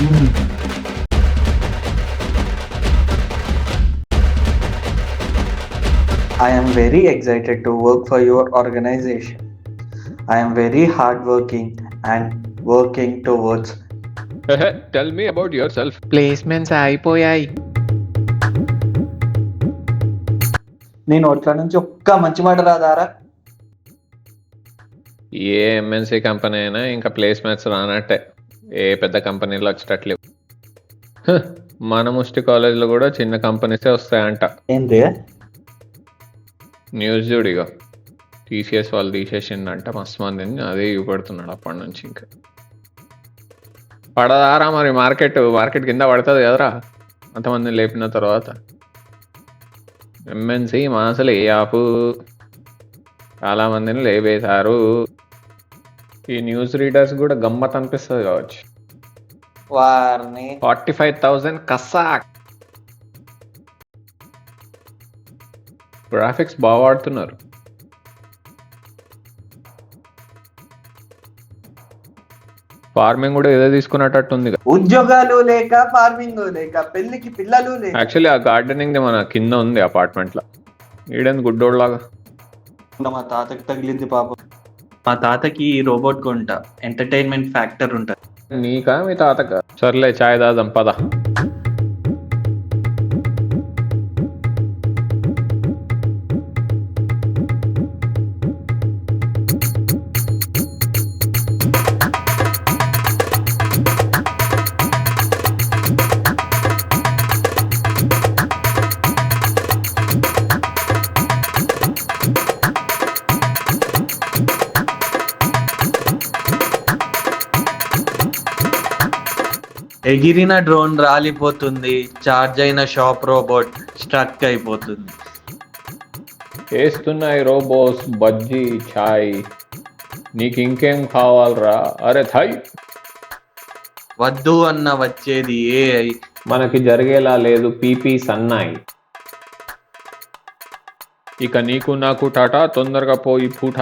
I am very excited to work for your organization. I am very hardworking and working towards. Tell me about yourself. Placements అయిపోయాయి. నేను నోట్ల నుంచి ఒక్క మంచి మాట రాదారా? ఏ ఎంఎన్సీ కంపెనీ అయినా ఇంకా ప్లేస్మెంట్స్ రానట్టే. ఏ పెద్ద కంపెనీలో వచ్చేటట్లేవు. మన ముష్టి కాలేజ్లో కూడా చిన్న కంపెనీసే వస్తాయంట. ఏంటి? న్యూస్ చూడిగా టీసీఎస్ వాళ్ళు తీసేసిండంట మస్తు మందిని. అదే ఇవ్వబడుతున్నాడు అప్పటి నుంచి. ఇంకా పడదారా మరి మార్కెట్ కింద పడుతుంది కదరా అంతమందిని లేపిన తర్వాత. ఎంఎన్సీ అసలు ఏ యాప్ చాలామందిని లేపేశారు. ఈ న్యూస్ రీడర్స్ కూడా గమ్మత్ అనిపిస్తుంది కావచ్చు. వారిని 45,000 కసాక్. గ్రాఫిక్స్ బాగా వాడుతున్నారు. ఫార్మింగ్ కూడా ఏదో తీసుకున్నట్టు ఉంది. ఉద్యోగాలు లేక, ఫార్మింగ్ లేక, పెళ్లికి పిల్లలు లేక. యాక్చువల్లీ ఆ గార్డెనింగ్ మన కింద ఉంది అపార్ట్మెంట్ లో. ఈడేంది గుడ్డోడ్లాగా. మా తాతకి తగిలింది పాపం. మా తాతకి రోబోట్ కొంట ఎంటర్టైన్మెంట్ ఫ్యాక్టర్ ఉంటుంది. నీకా మీ తాతక? సర్లే చాయ్ దాదాం పద. ఎగిరిన డ్రోన్ రాలిపోతుంది, చార్జ్ అయిన షాప్ రోబోట్ స్ట్రక్ అయిపోతుంది. చేస్తున్నాయి రోబోస్ బజ్జీ చాయ్. నీకు ఇంకేం కావాలరా? అరే థాయ్. వద్దు అన్న వచ్చేది ఏఐ. మనకి జరిగేలా లేదు పీపీ సన్నాయి. ఇక నీకు నాకు టాటా, తొందరగా పోయి పూట.